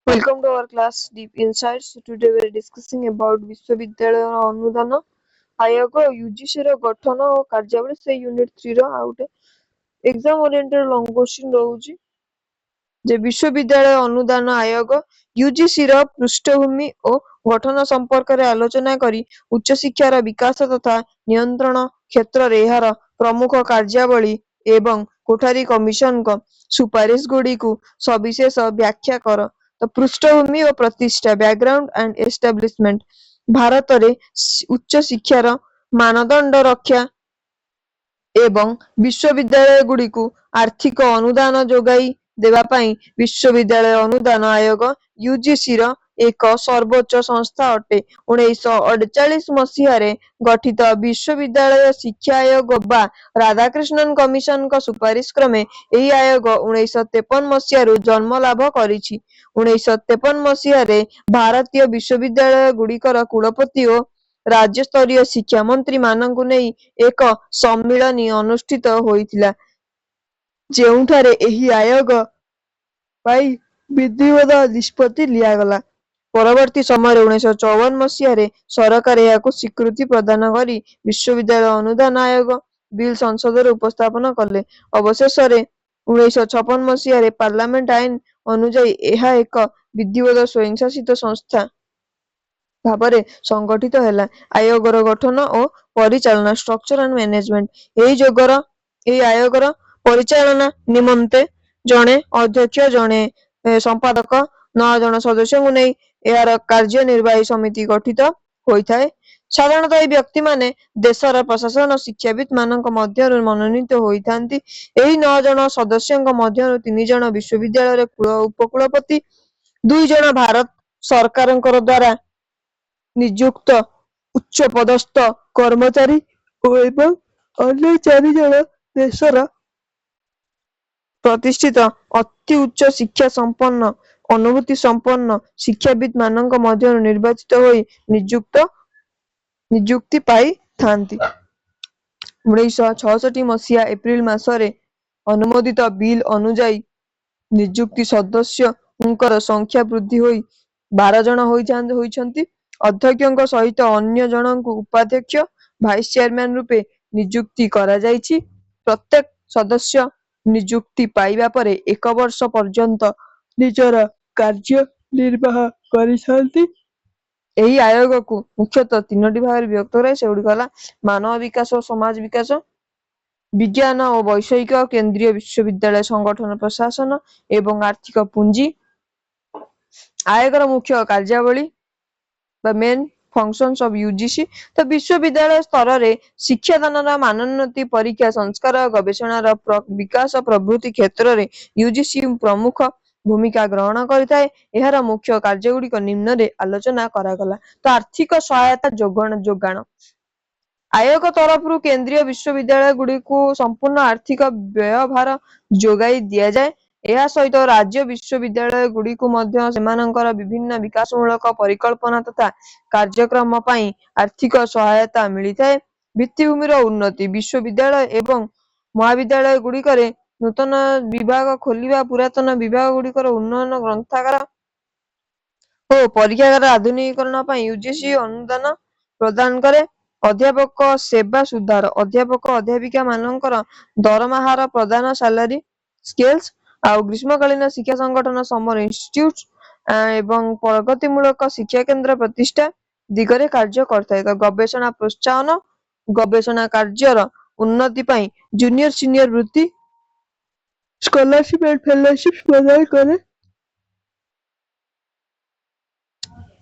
Welcome to our class Deep Insights. Today we are discussing about विश्वविद्यालय अनुदान आयोग UGC ର ଗଠନ ଓ କାର୍ଯ୍ୟାବଳୀ ସେ ୟୁନିଟ୍ 3 ର ଆଉ ଗୋଟେ ଏକ୍ସାମ ଓରିଏଣ୍ଟେଡ ଲଙ୍ଗ କ୍ୱେଶ୍ଚିନ୍ ରହୁଛି ଯେ ବିଶ୍ୱବିଦ୍ୟାଳୟ ଅନୁଦାନ ଆୟୋଗ UGC ର ପୃଷ୍ଠଭୂମି ଓ ଗଠନ ସମ୍ପର୍କରେ ଆଲୋଚନା କରି ଉଚ୍ଚଶିକ୍ଷାର ବିକାଶ ତଥା ନିୟନ୍ତ୍ରଣ କ୍ଷେତ୍ରରେ ଏହାର ପ୍ରମୁଖ କାର୍ଯ୍ୟାବଳୀ ଏବଂ କୋଠାରୀ କମିଶନଙ୍କ ସୁପାରିଶ ଗୁଡ଼ିକୁ ସବିଶେଷ ବ୍ୟାଖ୍ୟା କର। ତ ପୃଷ୍ଠଭୂମି ଓ ପ୍ରତିଷ୍ଠା ବ୍ୟାକଗ୍ରାଉଣ୍ଡ ଆଣ୍ଡ ଏଷ୍ଟାବ୍ଲିଶମେଣ୍ଟ ଭାରତରେ ଉଚ୍ଚ ଶିକ୍ଷାର ମାନଦଣ୍ଡ ରକ୍ଷା ଏବଂ ବିଶ୍ୱବିଦ୍ୟାଳୟଗୁଡ଼ିକୁ ଆର୍ଥିକ ଅନୁଦାନ ଯୋଗାଇ ଦେବା ପାଇଁ ବିଶ୍ୱବିଦ୍ୟାଳୟ ଅନୁଦାନ ଆୟୋଗ UGC ର ଏକ ସର୍ବୋଚ୍ଚ ସଂସ୍ଥା ଅଟେ। 1948 ମସିହାରେ ଗଠିତ ବିଶ୍ୱବିଦ୍ୟାଳୟ ଶିକ୍ଷା ଆୟୋଗ ବା ରାଧାକ୍ରିଷ୍ଣନ କମିଶନଙ୍କ ସୁପାରିଶ କ୍ରମେ ଏହି ଆୟୋଗ 1953 ମସିହାରୁ ଜନ୍ମ ଲାଭ କରିଛି। 1953 ମସିହାରେ ଭାରତୀୟ ବିଶ୍ୱବିଦ୍ୟାଳୟଗୁଡ଼ିକର କୁଳପତି ଓ ରାଜ୍ୟସ୍ତରୀୟ ଶିକ୍ଷା ମନ୍ତ୍ରୀ ମାନଙ୍କୁ ନେଇ ଏକ ସମ୍ମିଳନୀ ଅନୁଷ୍ଠିତ ହୋଇଥିଲା, ଯେଉଁଠାରେ ଏହି ଆୟୋଗ ପାଇଁ ବିଧିବଦ୍ଧ ନିଷ୍ପତ୍ତି ନିଆଗଲା। ପରବର୍ତ୍ତୀ ସମୟରେ 1954 ମସିହାରେ ସରକାର ଏହାକୁ ସ୍ୱୀକୃତି ପ୍ରଦାନ କରି ବିଶ୍ୱବିଦ୍ୟାଳୟ ଅନୁଦାନ ଆୟୋଗ ବିଲ୍ ସଂସଦରେ ଉପସ୍ଥାପନ କଲେ। ଅବଶେଷରେ 1956 ମସିହାରେ ପାର୍ଲାମେଣ୍ଟ ଆଇନ ଅନୁଯାୟୀ ଏହା ଏକ ବିଧିବଦ୍ଧ ସ୍ୱୟଂଶାସିତ ସଂସ୍ଥା ଭାବରେ ସଂଗଠିତ ହେଲା। ଆୟୋଗର ଗଠନ ଓ ପରିଚାଳନା ଷ୍ଟ୍ରକ୍ଚର ଆଣ୍ଡ ମ୍ୟାନେଜମେଣ୍ଟ ଏହି ଆୟୋଗର ପରିଚାଳନା ନିମନ୍ତେ ଜଣେ ଅଧ୍ୟକ୍ଷ, ଜଣେ ସମ୍ପାଦକ, 9 ଜଣ ସଦସ୍ୟଙ୍କୁ ନେଇ ଏହାର କାର୍ଯ୍ୟନିର୍ବାହୀ ସମିତି ଗଠିତ ହୋଇଥାଏ। ସାଧାରଣତଃ ଏହି ବ୍ୟକ୍ତିମାନେ ଦେଶର ପ୍ରଶାସନ ଶିକ୍ଷାବିତ୍ ମାନଙ୍କ ମଧ୍ୟରୁ ମନୋନୀତ ହୋଇଥାନ୍ତି। ଏହି 9 ଜଣ ସଦସ୍ୟଙ୍କ ମଧ୍ୟରୁ 3 ଜଣ ବିଶ୍ୱବିଦ୍ୟାଳୟର ଉପକୁଳପତି, 2 ଜଣ ଭାରତ ସରକାରଙ୍କ ଦ୍ୱାରା ନିଯୁକ୍ତ ଉଚ୍ଚପଦସ୍ଥ କର୍ମଚାରୀ ଏବଂ ଅନ୍ୟ 4 ଜଣ ଦେଶର ପ୍ରତିଷ୍ଠିତ ଅତି ଉଚ୍ଚ ଶିକ୍ଷା ସମ୍ପନ୍ନ ଅନୁଭୂତି ସମ୍ପନ୍ନ ଶିକ୍ଷାବିତ୍ ମାନଙ୍କ ମଧ୍ୟରୁ ନିର୍ବାଚିତ ହୋଇ ନିଯୁକ୍ତି ପାଇଥାନ୍ତି। 1966 ମସିହା ଏପ୍ରିଲ ମାସରେ ଅନୁମୋଦିତ ବିଲ୍ ଅନୁଯାୟୀ ନିଯୁକ୍ତ ସଦସ୍ୟଙ୍କର ସଂଖ୍ୟା ବୃଦ୍ଧି ହୋଇ 12 ଜଣ ହୋଇଛନ୍ତି। ଅଧ୍ୟକ୍ଷଙ୍କ ସହିତ ଅନ୍ୟ ଜଣଙ୍କୁ ଉପାଧ୍ୟକ୍ଷ ଭାଇସ୍ ଚେୟାରମ୍ୟାନ ରୂପେ ନିଯୁକ୍ତି କରାଯାଇଛି। ପ୍ରତ୍ୟେକ ସଦସ୍ୟ ନିଯୁକ୍ତି ପାଇବା ପରେ 1 ବର୍ଷ ପର୍ଯ୍ୟନ୍ତ ନିଜର କାର୍ଯ୍ୟ ନିର୍ବାହ କରିଥାନ୍ତି। ଏହି ଆୟୋଗକୁ ମୁଖ୍ୟତଃ 3ଟି ଭାଗରେ ବିଭକ୍ତ କରାଯାଏ, ସେଗୁଡ଼ିକ ହେଲା ମାନବ ବିକାଶ ଓ ସମାଜ ବିକାଶ, ବିଜ୍ଞାନ ଓ ବୈଷୟିକ, କେନ୍ଦ୍ରୀୟ ବିଶ୍ୱବିଦ୍ୟାଳୟ ସଂଗଠନ ପ୍ରଶାସନ ଏବଂ ଆର୍ଥିକ ପୁଞ୍ଜି। ଆୟୋଗର ମୁଖ୍ୟ କାର୍ଯ୍ୟାବଳୀ ବା ମେନ୍ ଫଙ୍କସନ୍ସ ଅଫ୍ UGC। ତ ବିଶ୍ୱବିଦ୍ୟାଳୟ ସ୍ତରରେ ଶିକ୍ଷାଦାନର ମାନୋନ୍ନତି, ପରୀକ୍ଷା, ସଂସ୍କାର, ଗବେଷଣାର ବିକାଶ ପ୍ରଭୃତି କ୍ଷେତ୍ରରେ UGC ପ୍ରମୁଖ ଭୂମିକା ଗ୍ରହଣ କରିଥାଏ। ଏହାର ମୁଖ୍ୟ କାର୍ଯ୍ୟଗୁଡ଼ିକ ନିମ୍ନରେ ଆଲୋଚନା କରାଗଲା। ତ ଆର୍ଥିକ ସହାୟତା ଯୋଗାଣ ଆୟୋଗ ତରଫରୁ କେନ୍ଦ୍ରୀୟ ବିଶ୍ୱବିଦ୍ୟାଳୟଗୁଡ଼ିକୁ ସମ୍ପୂର୍ଣ୍ଣ ଆର୍ଥିକ ବ୍ୟୟଭାର ଯୋଗାଇ ଦିଆଯାଏ। ଏହା ସହିତ ରାଜ୍ୟ ବିଶ୍ୱବିଦ୍ୟାଳୟଗୁଡ଼ିକୁ ମଧ୍ୟ ସେମାନଙ୍କର ବିଭିନ୍ନ ବିକାଶମୂଳକ ପରିକଳ୍ପନା ତଥା କାର୍ଯ୍ୟକ୍ରମ ପାଇଁ ଆର୍ଥିକ ସହାୟତା ମିଳିଥାଏ। ଭିତ୍ତିଭୂମିର ଉନ୍ନତି ବିଶ୍ୱବିଦ୍ୟାଳୟ ଏବଂ ମହାବିଦ୍ୟାଳୟଗୁଡ଼ିକରେ ନୂତନ ବିଭାଗ ଖୋଲିବା, ପୁରାତନ ବିଭାଗଗୁଡ଼ିକର ଉନ୍ନୟନ, ଗ୍ରନ୍ଥାଗାର ଓ ପରୀକ୍ଷାଗାର ଆଧୁନିକୀକରଣ ପାଇଁ UGC ଅନୁଦାନ ପ୍ରଦାନ କରେ। ଅଧ୍ୟାପକ ସେବା ସୁଧାର ଅଧ୍ୟାପକ ଅଧ୍ୟାପିକା ମାନଙ୍କର ଦରମା ହାର ପ୍ରଦାନ, ସାଲାରୀ ସ୍କେଲ୍ସ, ଆଉ ଗ୍ରୀଷ୍ମକାଳୀନ ଶିକ୍ଷା ସଂଗଠନ, ସମର ଇନଷ୍ଟିଚ୍ୟୁଟ ଏବଂ ପ୍ରଗତିମୂଳକ ଶିକ୍ଷାକେନ୍ଦ୍ର ପ୍ରତିଷ୍ଠା ଦିଗରେ କାର୍ଯ୍ୟ କରିଥାଏ। ତ ଗବେଷଣା ପ୍ରୋତ୍ସାହନ ଗବେଷଣା କାର୍ଯ୍ୟର ଉନ୍ନତି ପାଇଁ ଜୁନିୟର ସିନିୟର ବୃତ୍ତି, ସ୍କଲାରସିପ୍ ଆଣ୍ଡ ଫେଲୋସିପ୍ ପ୍ରଦାନ କରେ।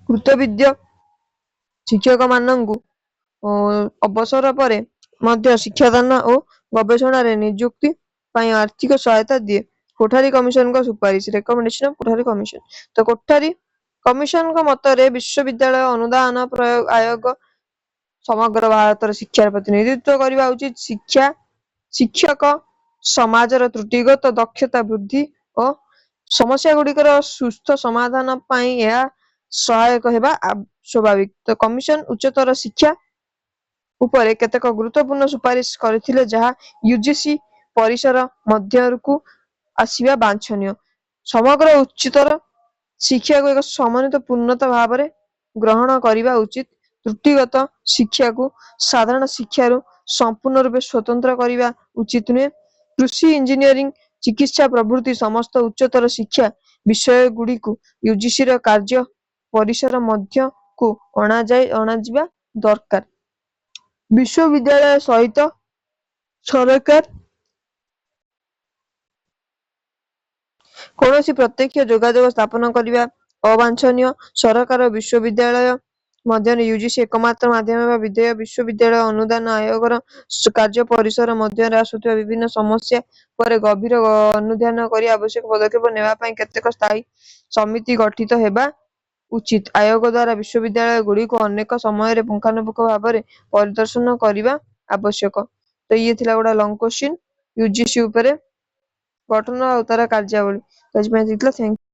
କୃତବିଦ୍ୟ ଶିକ୍ଷକମାନଙ୍କୁ ଅବସର ପରେ ମଧ୍ୟ ଶିକ୍ଷାଦାନ ଓ ଗବେଷଣାରେ ନିଯୁକ୍ତି ପାଇଁ ଆର୍ଥିକ ସହାୟତା ଦିଏ। କୋଠାରୀ କମିଶନଙ୍କ ସୁପାରିଶ ରେକମେଣ୍ଡେସନ ଅଫ କୋଠାରୀ କମିଶନ। ତ କୋଠାରୀ କମିଶନଙ୍କ ମତରେ ବିଶ୍ୱବିଦ୍ୟାଳୟ ଅନୁଦାନ ଆୟୋଗ ସମଗ୍ର ଭାରତର ଶିକ୍ଷାର ପ୍ରତିନିଧିତ୍ୱ କରିବା ଉଚିତ। ଶିକ୍ଷକ ସମାଜର ତ୍ରୁଟିଗତ ଦକ୍ଷତା ବୃଦ୍ଧି ଓ ସମସ୍ୟାଗୁଡ଼ିକର ସୁସ୍ଥ ସମାଧାନ ପାଇଁ ଏହା ସହାୟକ ହେବା ସ୍ୱାଭାବିକ। ତ କମିଶନ ଉଚ୍ଚତର ଶିକ୍ଷା ଉପରେ କେତେକ ଗୁରୁତ୍ୱପୂର୍ଣ୍ଣ ସୁପାରିଶ କରିଥିଲେ, ଯାହା UGC ପରିସର ମଧ୍ୟକୁ ଆସିବା ବାଞ୍ଛନୀୟ। ସମଗ୍ର ଉଚ୍ଚତର ଶିକ୍ଷାକୁ ଏକ ସମନ୍ୱିତ ପୂର୍ଣ୍ଣତା ଭାବରେ ଗ୍ରହଣ କରିବା ଉଚିତ। ତ୍ରୁଟିଗତ ଶିକ୍ଷାକୁ ସାଧାରଣ ଶିକ୍ଷାରୁ ସମ୍ପୂର୍ଣ୍ଣ ରୂପେ ସ୍ୱତନ୍ତ୍ର କରିବା ଉଚିତ ନୁହେଁ। କୃଷି, ଇଞ୍ଜିନିୟରିଂ, ଚିକିତ୍ସା ପ୍ରଭୃତି ସମସ୍ତ ଉଚ୍ଚତର ଶିକ୍ଷା ବିଷୟଗୁଡ଼ିକୁ ୟୁଜିସିର କାର୍ଯ୍ୟ ପରିସର ମଧ୍ୟକୁ ଅଣାଯିବା ଦରକାର। ବିଶ୍ୱବିଦ୍ୟାଳୟ ସହିତ ସରକାର କୌଣସି ପ୍ରତ୍ୟକ୍ଷ ଯୋଗାଯୋଗ ସ୍ଥାପନ କରିବା ଅବାଞ୍ଛନୀୟ। ସରକାର ଓ ବିଶ୍ୱବିଦ୍ୟାଳୟ ମଧ୍ୟରେ ୟୁଜିସି ଏକମାତ୍ର ମାଧ୍ୟମ ବା ବିଧେୟ। ବିଶ୍ୱବିଦ୍ୟାଳୟ ଅନୁଦାନ ଆୟୋଗର କାର୍ଯ୍ୟ ପରିସର ମଧ୍ୟରେ ଆସୁଥିବା ବିଭିନ୍ନ ସମସ୍ୟା ଉପରେ ଗଭୀର ଅନୁଧ୍ୟାନ କରି ଆବଶ୍ୟକ ପଦକ୍ଷେପ ନେବା ପାଇଁ କେତେକ ସ୍ଥାୟୀ ସମିତି ଗଠିତ ହେବା ଉଚିତ। ଆୟୋଗ ଦ୍ୱାରା ବିଶ୍ୱବିଦ୍ୟାଳୟଗୁଡ଼ିକୁ ଅନେକ ସମୟରେ ପୁଙ୍ଖାନୁପୁଙ୍ଖ ଭାବରେ ପରିଦର୍ଶନ କରିବା ଆବଶ୍ୟକ। ତ ଇଏ ଥିଲା ଗୋଟେ ଲଙ୍ଗ କୋଶ୍ଚିନ୍ ୟୁଜିସି ଉପରେ ଗଠନ ଆଉ ତାର କାର୍ଯ୍ୟାବଳୀ। ଆଜି ପାଇଁ ଏତିକି ଥିଲା। ଥ୍ୟାଙ୍କ